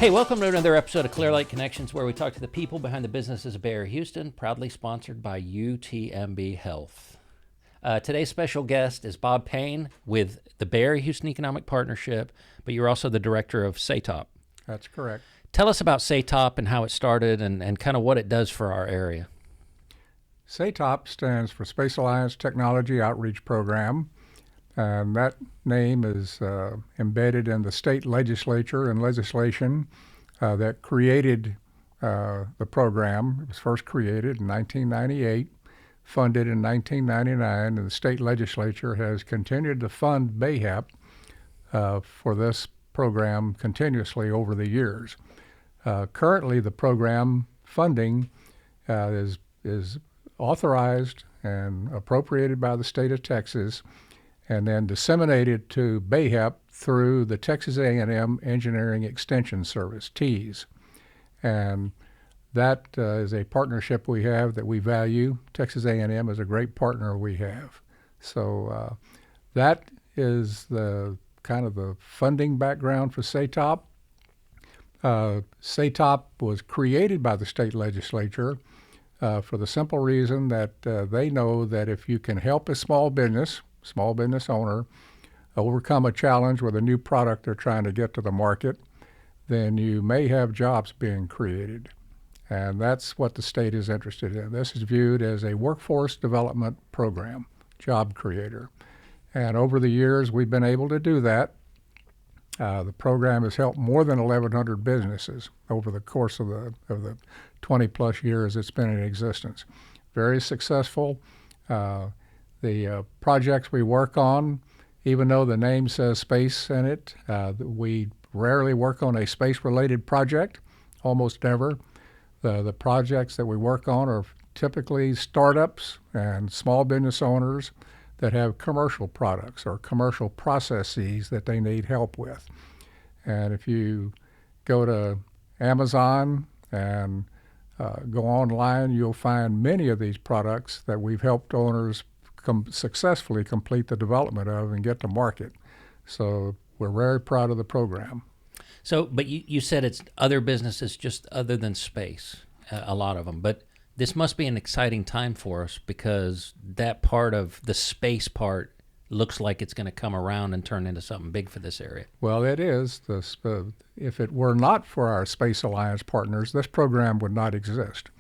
Hey, welcome to another episode of Clear Lake Connections, where we talk to the people behind the businesses of Bay Area Houston, proudly sponsored by UTMB Health. Today's special guest is Bob Payne with the Bay Area Houston Economic Partnership, but you're also the director of SATOP. That's correct. Tell us about SATOP and how it started and kind of what it does for our area. SATOP stands for Space Alliance Technology Outreach Program, and that name is embedded in the state legislature and legislation that created the program. It was first created in 1998, funded in 1999, and the state legislature has continued to fund BAHAP for this program continuously over the years. Currently, the program funding is authorized and appropriated by the state of Texas, and then disseminated to BAHAP through the Texas A&M Engineering Extension Service, TEAS. And that is a partnership we have that we value. Texas A&M is a great partner we have. So that is the kind of the funding background for SATOP. SATOP was created by the state legislature for the simple reason that they know that if you can help a small business owner overcome a challenge with a new product they're trying to get to the market, then you may have jobs being created. And that's what the state is interested in. This is viewed as a workforce development program, job creator. And over the years, we've been able to do that. The program has helped more than 1,100 businesses over the course of the 20-plus years it's been in existence. Very successful. The projects we work on, even though the name says space in it, we rarely work on a space-related project, almost never. The projects that we work on are typically startups and small business owners that have commercial products or commercial processes that they need help with. And if you go to Amazon and go online, you'll find many of these products that we've helped owners successfully complete the development of and get to market. So we're very proud of the program. So, but you said it's other businesses just other than space, a lot of them. But this must be an exciting time for us because that part of the space part looks like it's going to come around and turn into something big for this area. Well, it is. If it were not for our Space Alliance partners, this program would not exist.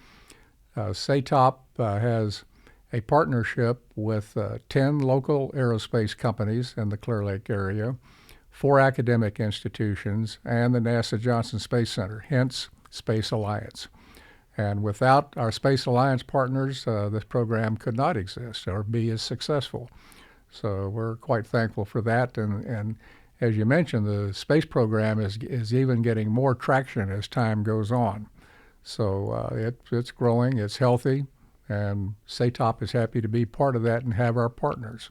SATOP has a partnership with 10 local aerospace companies in the Clear Lake area, 4 academic institutions, and the NASA Johnson Space Center, hence Space Alliance. And without our Space Alliance partners, this program could not exist or be as successful. So we're quite thankful for that. And as you mentioned, the space program is even getting more traction as time goes on. So it's growing, it's healthy, and SATOP is happy to be part of that and have our partners.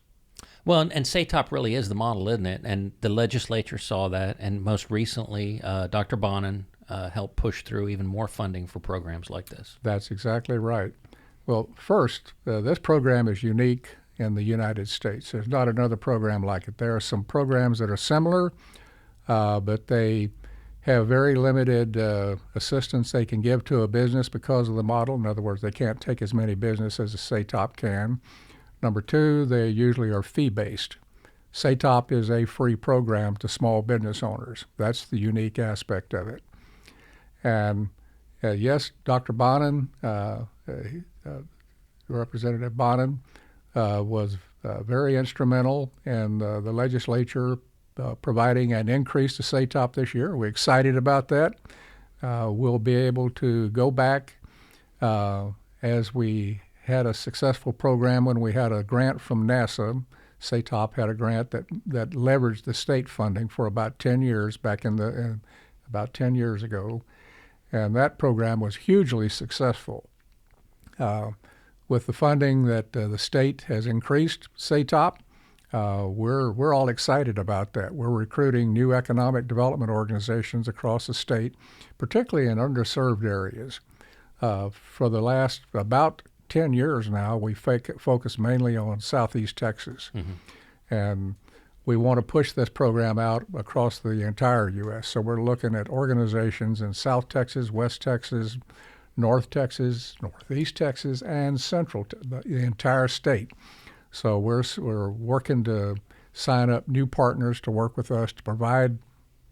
Well, and SATOP really is the model, isn't it? And the legislature saw that, and most recently, Dr. Bonin helped push through even more funding for programs like this. That's exactly right. Well, first, this program is unique in the United States. There's not another program like it. There are some programs that are similar, but they have very limited assistance they can give to a business because of the model. In other words, they can't take as many businesses as SATOP can. Number 2, they usually are fee-based. SATOP is a free program to small business owners. That's the unique aspect of it. And yes, Dr. Bonin, Representative Bonin, was very instrumental in the legislature providing an increase to SATOP this year. We're excited about that. We'll be able to go back as we had a successful program when we had a grant from NASA. SATOP had a grant that leveraged the state funding for about 10 years about 10 years ago. And that program was hugely successful. With the funding that the state has increased SATOP, we're all excited about that. We're recruiting new economic development organizations across the state, particularly in underserved areas. For the last about 10 years now, we focus mainly on Southeast Texas. Mm-hmm. And we want to push this program out across the entire U.S. So we're looking at organizations in South Texas, West Texas, North Texas, Northeast Texas, and Central, the entire state. So we're working to sign up new partners to work with us to provide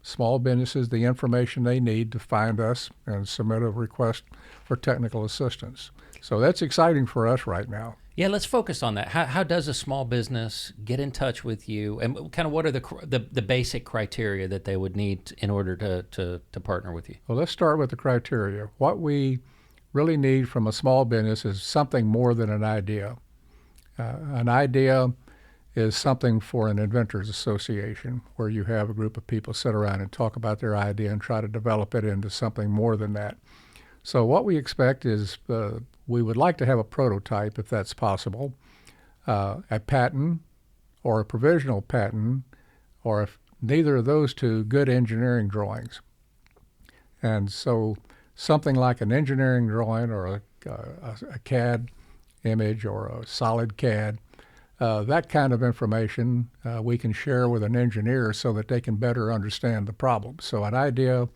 small businesses the information they need to find us and submit a request for technical assistance. So that's exciting for us right now. Yeah, let's focus on that. How does a small business get in touch with you, and kind of what are the basic criteria that they would need in order to partner with you? Well, let's start with the criteria. What we really need from a small business is something more than an idea. An idea is something for an inventors association where you have a group of people sit around and talk about their idea and try to develop it into something more than that. So what we expect is we would like to have a prototype, if that's possible, a patent or a provisional patent, or if neither of those two, good engineering drawings. And so something like an engineering drawing or a CAD image or a solid CAD, that kind of information we can share with an engineer so that they can better understand the problem. So an idea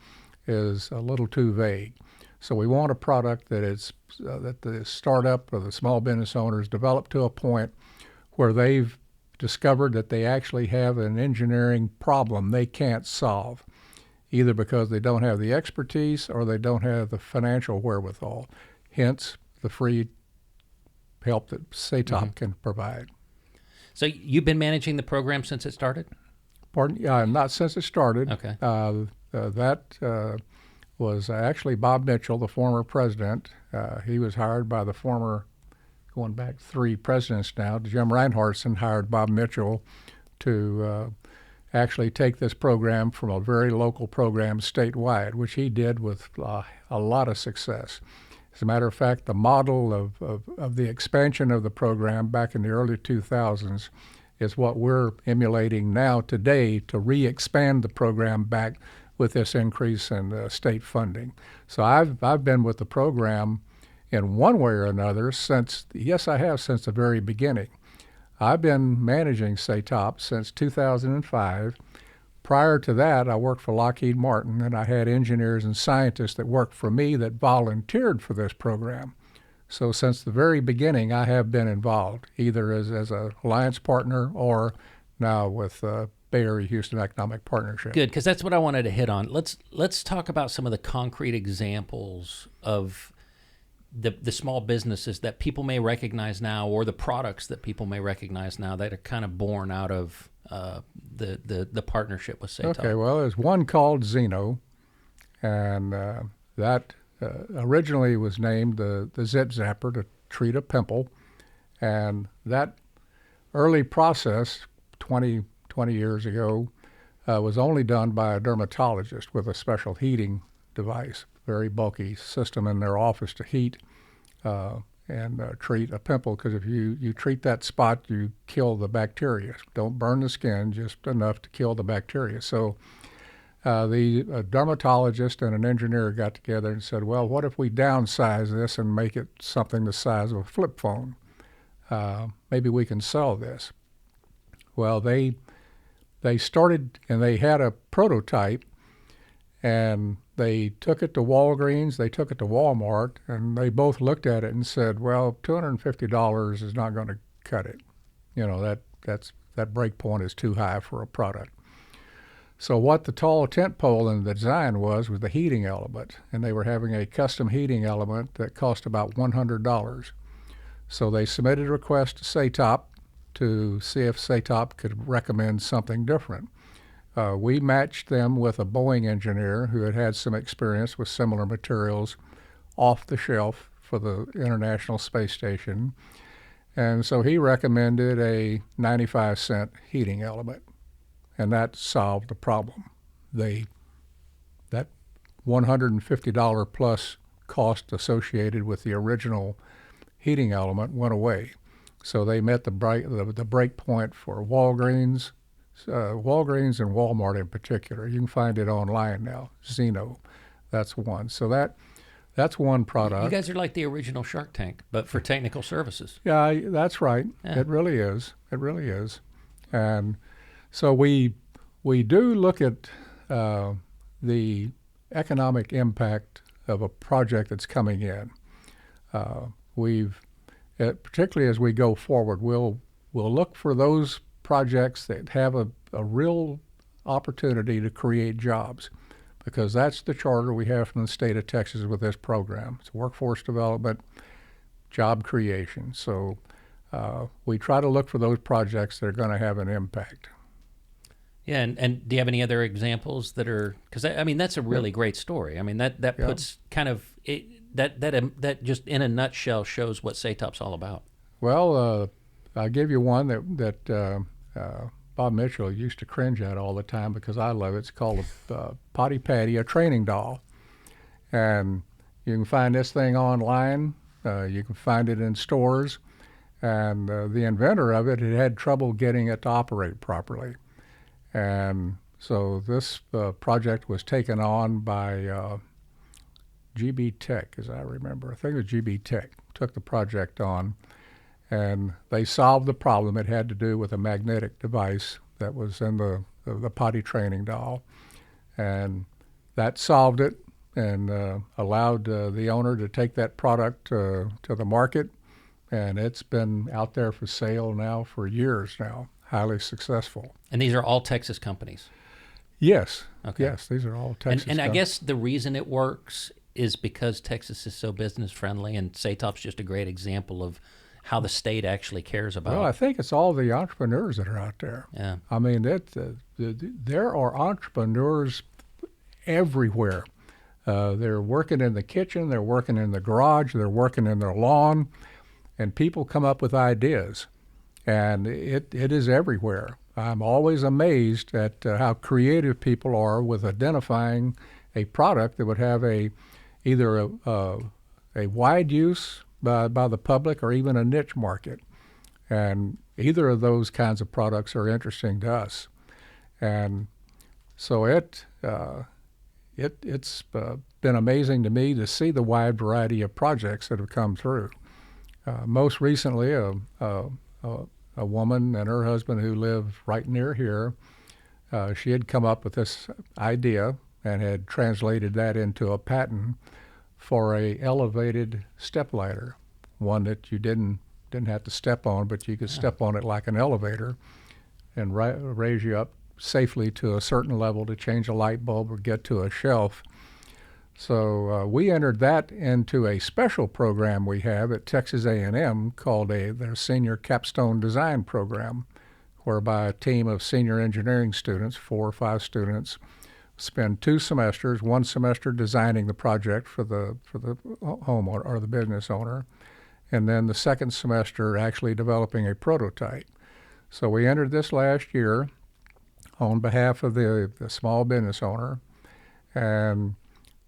is a little too vague. So we want a product that is that the startup or the small business owners develop to a point where they've discovered that they actually have an engineering problem they can't solve, either because they don't have the expertise or they don't have the financial wherewithal, hence the free help that SATOP can provide. So you've been managing the program since it started? Pardon? Not since it started. Okay. That was actually Bob Mitchell, the former president. He was hired by the former, going back 3 presidents now, Jim Reinhardtson hired Bob Mitchell to actually take this program from a very local program statewide, which he did with a lot of success. As a matter of fact, the model of the expansion of the program back in the early 2000s is what we're emulating now today to re-expand the program back with this increase in state funding. So I've been with the program in one way or another since the very beginning. I've been managing SATOP since 2005. Prior to that, I worked for Lockheed Martin, and I had engineers and scientists that worked for me that volunteered for this program. So since the very beginning, I have been involved, either as an alliance partner or now with Bay Area Houston Economic Partnership. Good, because that's what I wanted to hit on. Let's talk about some of the concrete examples of the small businesses that people may recognize now, or the products that people may recognize now that are kind of born out of the partnership with SATOP. Okay, well, there's one called Xeno, and that originally was named the Zip Zapper to treat a pimple, and that early process 20 years ago was only done by a dermatologist with a special heating device, very bulky system in their office to heat and treat a pimple, because if you treat that spot, you kill the bacteria. Don't burn the skin, just enough to kill the bacteria. So the dermatologist and an engineer got together and said, well, what if we downsize this and make it something the size of a flip phone? Maybe we can sell this. Well, they started, and they had a prototype, and they took it to Walgreens, they took it to Walmart, and they both looked at it and said, well, $250 is not going to cut it. You know, that break point is too high for a product. So what the tall tent pole in the design was the heating element, and they were having a custom heating element that cost about $100. So they submitted a request to SATOP to see if SATOP could recommend something different. We matched them with a Boeing engineer who had some experience with similar materials off the shelf for the International Space Station. And so he recommended a 95-cent heating element, and that solved the problem. That $150 plus cost associated with the original heating element went away. So they met the break point for Walgreens and Walmart in particular. You can find it online now, Xeno. That's one. So that's one product. You guys are like the original Shark Tank, but for technical services. Yeah, that's right. Yeah. It really is. It really is. And So we do look at the economic impact of a project that's coming in. We've particularly as we go forward, we'll look for those projects that have a real opportunity to create jobs, because that's the charter we have from the state of Texas with this program. It's workforce development, job creation. So we try to look for those projects that are going to have an impact. Yeah, and do you have any other examples that are, because I mean that's a really great story. I mean that puts kind of that just in a nutshell shows what SATOP's all about. Well, I'll give you one that Bob Mitchell used to cringe at all the time because I love it. It's called a Potty Patty, a training doll, and you can find this thing online. You can find it in stores, and the inventor of it had trouble getting it to operate properly. And so this project was taken on by GB Tech, as I remember. I think it was GB Tech took the project on, and they solved the problem. It had to do with a magnetic device that was in the potty training doll, and that solved it and allowed the owner to take that product to the market, and it's been out there for sale now for years now. Highly successful. And these are all Texas companies? Yes. Okay. Yes, these are all Texas and I guess the reason it works is because Texas is so business friendly, and SATOP's just a great example of how the state actually cares about. Well, I think it's all the entrepreneurs that are out there. Yeah. I mean, there are entrepreneurs everywhere. They're working in the kitchen, they're working in the garage, they're working in their lawn, and people come up with ideas. And it is everywhere. I'm always amazed at how creative people are with identifying a product that would have either a wide use by the public or even a niche market. And either of those kinds of products are interesting to us. And so it's been amazing to me to see the wide variety of projects that have come through. Most recently, a woman and her husband who live right near here, she had come up with this idea and had translated that into a patent for a elevated step ladder, one that you didn't have to step on, but you could step on it like an elevator and raise you up safely to a certain level to change a light bulb or get to a shelf. So we entered that into a special program we have at Texas A&M called their Senior Capstone Design Program, whereby a team of senior engineering students, 4 or 5 students, spend 2 semesters, 1 semester designing the project for the homeowner or the business owner, and then the second semester actually developing a prototype. So we entered this last year on behalf of the small business owner, and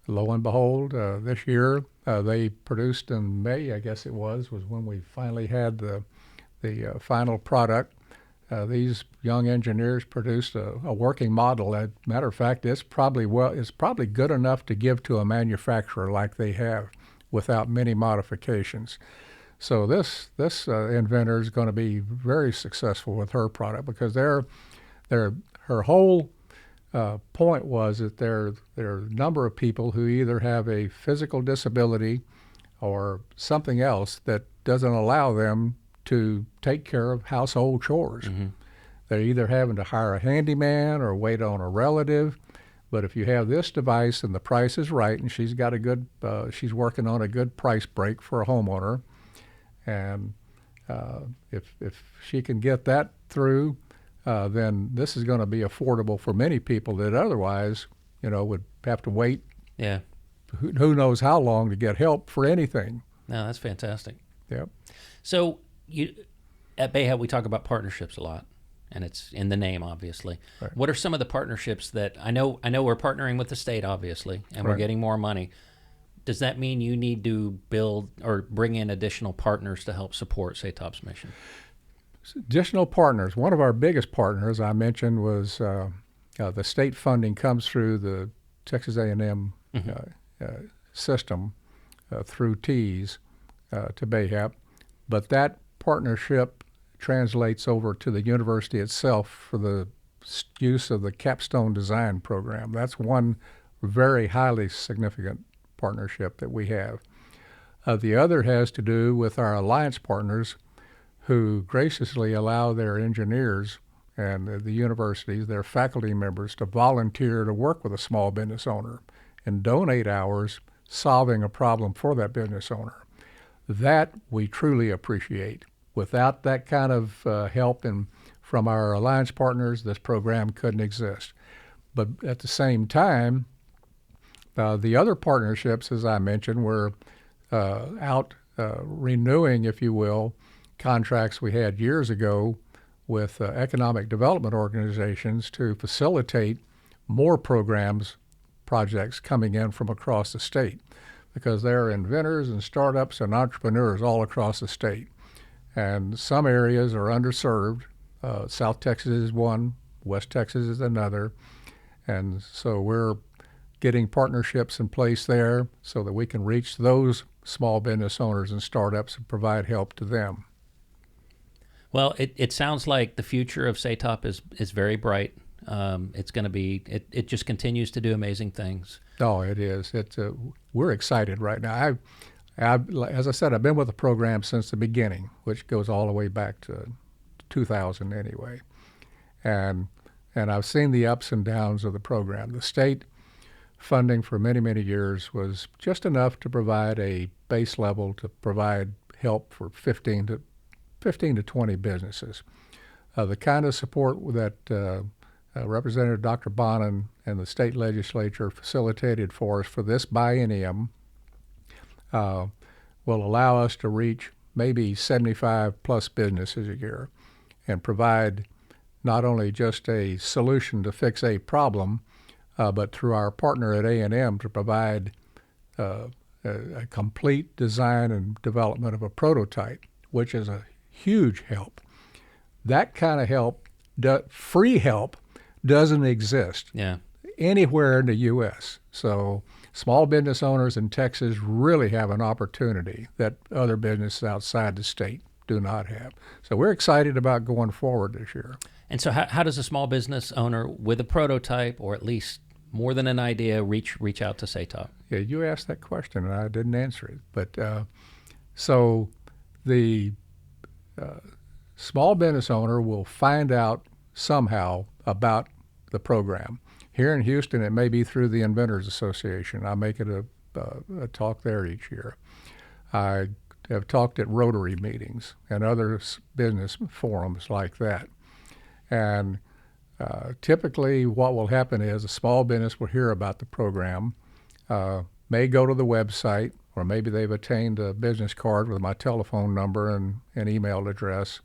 lo and behold, this year they produced in May, I guess it was when we finally had the final product. These young engineers produced a working model. As a matter of fact, it's probably good enough to give to a manufacturer like they have, without many modifications. So this inventor is going to be very successful with her product, because her whole point was that there are a number of people who either have a physical disability or something else that doesn't allow them to take care of household chores. Mm-hmm. They're either having to hire a handyman or wait on a relative. But if you have this device and the price is right, and she's she's working on a good price break for a homeowner, and if she can get that through, then this is going to be affordable for many people that otherwise, would have to wait. Yeah. Who knows how long to get help for anything. No, that's fantastic. Yep. So at Bayhead, we talk about partnerships a lot, and it's in the name, obviously. Right. What are some of the partnerships that I know we're partnering with the state, obviously, and we're getting more money. Does that mean you need to build or bring in additional partners to help support SATOP's mission? Additional partners. One of our biggest partners I mentioned was the state funding comes through the Texas A&M system through TEAS to Bayhap, but that partnership translates over to the university itself for the use of the capstone design program. That's one very highly significant partnership that we have. The other has to do with our alliance partners who graciously allow their engineers and the universities, their faculty members, to volunteer to work with a small business owner and donate hours solving a problem for that business owner. That we truly appreciate. Without that kind of help from our alliance partners, this program couldn't exist. But at the same time, the other partnerships, as I mentioned, were out renewing, if you will, contracts we had years ago with economic development organizations to facilitate more projects coming in from across the state, because there are inventors and startups and entrepreneurs all across the state. And some areas are underserved. South Texas is one, West Texas is another. And so we're getting partnerships in place there so that we can reach those small business owners and startups and provide help to them. Well, it sounds like the future of SATOP is very bright. It's going to be, it just continues to do amazing things. Oh, it is. We're excited right now. As I said, I've been with the program since the beginning, which goes all the way back to 2000 anyway. And I've seen the ups and downs of the program. The state funding for many, many years was just enough to provide a base level to provide help for 15 to 20 businesses. The kind of support that Representative Dr. Bonin and the state legislature facilitated for us for this biennium will allow us to reach maybe 75 plus businesses a year and provide not only just a solution to fix a problem, but through our partner at A&M to provide a complete design and development of a prototype, which is a huge help. That kind of help, free help, doesn't exist anywhere in the U.S. So small business owners in Texas really have an opportunity that other businesses outside the state do not have. So we're excited about going forward this year. And so how does a small business owner with a prototype, or at least more than an idea, reach out to SATOP? Yeah, you asked that question and I didn't answer it. But so the small business owner will find out somehow about the program. Here in Houston, it may be through the Inventors Association. I make it a talk there each year. I have talked at Rotary meetings and other business forums like that. And typically what will happen is a small business will hear about the program, may go to the website, or maybe they've obtained a business card with my telephone number and email address,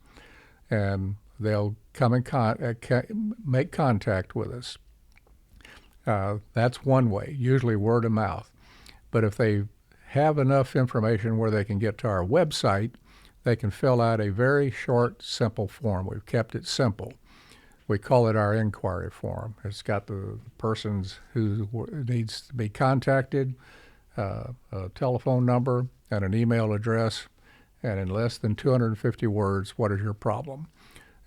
and they'll come and make contact with us. That's one way, usually word of mouth. But if they have enough information where they can get to our website, they can fill out a very short, simple form. We've kept it simple. We call it our inquiry form. It's got the persons who needs to be contacted, a telephone number, and an email address, and in less than 250 words, what is your problem?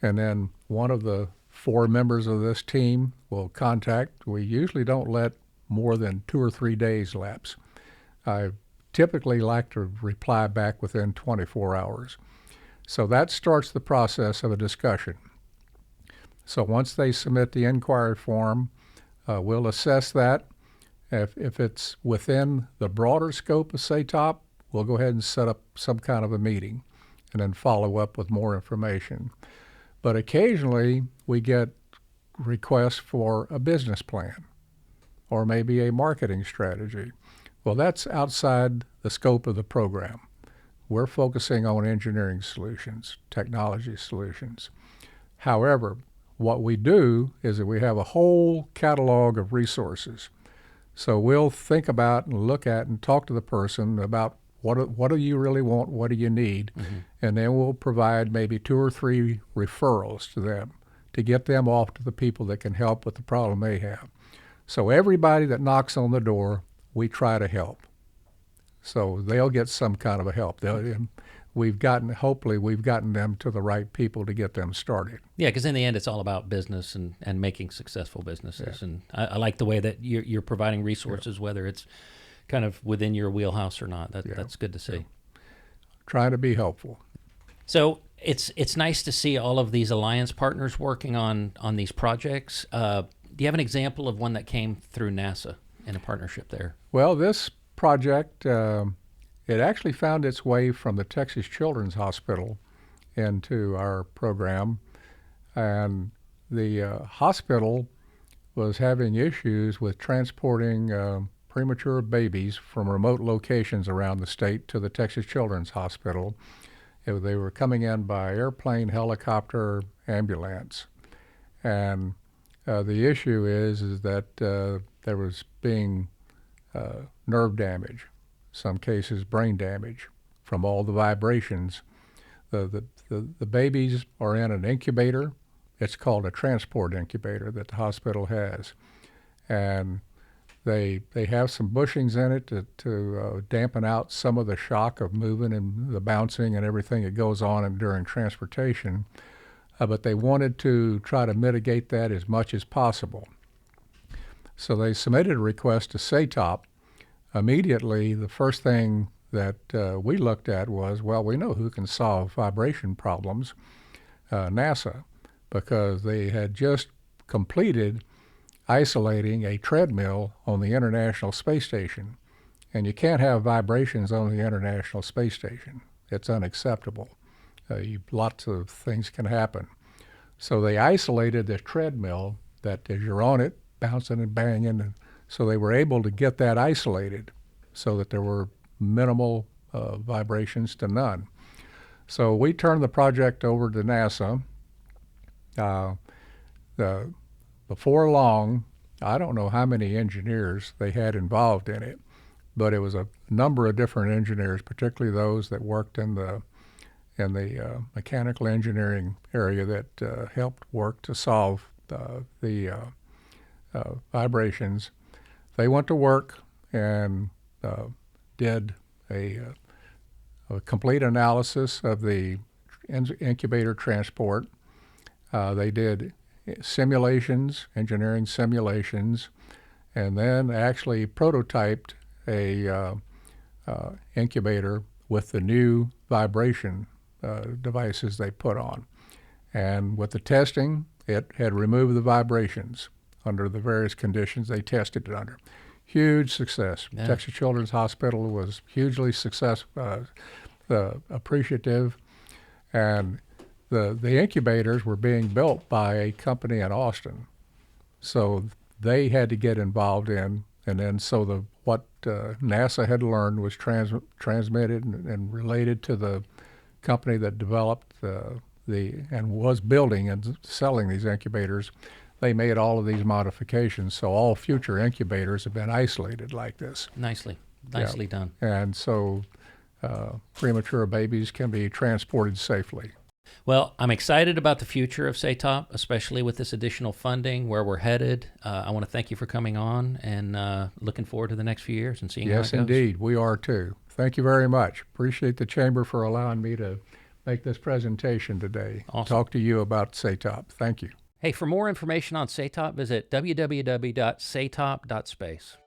And then one of the 4 members of this team will contact. We usually don't let more than 2 or 3 days lapse. I typically like to reply back within 24 hours. So that starts the process of a discussion. So once they submit the inquiry form, we'll assess that. If it's within the broader scope of SATOP, we'll go ahead and set up some kind of a meeting and then follow up with more information. But occasionally we get requests for a business plan or maybe a marketing strategy. Well, that's outside the scope of the program. We're focusing on engineering solutions, technology solutions. However, what we do is that we have a whole catalog of resources. So we'll think about and look at and talk to the person about what do you really want, what do you need, and then we'll provide maybe 2 or 3 referrals to them to get them off to the people that can help with the problem they have. So everybody that knocks on the door, we try to help. So they'll get some kind of a help. hopefully we've gotten them to the right people to get them started. Yeah, because in the end, it's all about business and making successful businesses. Yeah. And I like the way that you're providing resources, whether it's kind of within your wheelhouse or not. That's good to see. Yeah. Trying to be helpful. So it's nice to see all of these alliance partners working on these projects. Do you have an example of one that came through NASA in a partnership there? Well, this project, it actually found its way from the Texas Children's Hospital into our program. And the hospital was having issues with transporting premature babies from remote locations around the state to the Texas Children's Hospital. They were coming in by airplane, helicopter, ambulance. And the issue is that there was being nerve damage, some cases brain damage from all the vibrations. The babies are in an incubator. It's called a transport incubator that the hospital has. And they have some bushings in it to dampen out some of the shock of moving and the bouncing and everything that goes on during transportation. But they wanted to try to mitigate that as much as possible. So they submitted a request to SATOP. Immediately, the first thing that we looked at was, well, we know who can solve vibration problems, NASA, because they had just completed isolating a treadmill on the International Space Station. And you can't have vibrations on the International Space Station. It's unacceptable. Lots of things can happen. So they isolated this treadmill that as you're on it, bouncing and banging, and so they were able to get that isolated so that there were minimal vibrations to none. So we turned the project over to NASA. Before long, I don't know how many engineers they had involved in it, but it was a number of different engineers, particularly those that worked in the mechanical engineering area that helped work to solve the vibrations. They went to work and did a complete analysis of the incubator transport. They did simulations, engineering simulations, and then actually prototyped a incubator with the new vibration devices they put on. And with the testing, it had removed the vibrations under the various conditions they tested it under. Huge success. Yeah. Texas Children's Hospital was hugely appreciative, and the incubators were being built by a company in Austin, so they had to get involved in, and then so what NASA had learned was transmitted and related to the company that developed and was building and selling these incubators. They made all of these modifications, so all future incubators have been isolated like this. Nicely done. And so premature babies can be transported safely. Well, I'm excited about the future of SATOP, especially with this additional funding, where we're headed. I want to thank you for coming on, and looking forward to the next few years and seeing how it goes. Yes, indeed. We are too. Thank you very much. Appreciate the Chamber for allowing me to make this presentation today. Awesome. Talk to you about SATOP. Thank you. Hey, for more information on SATOP, visit www.satop.space.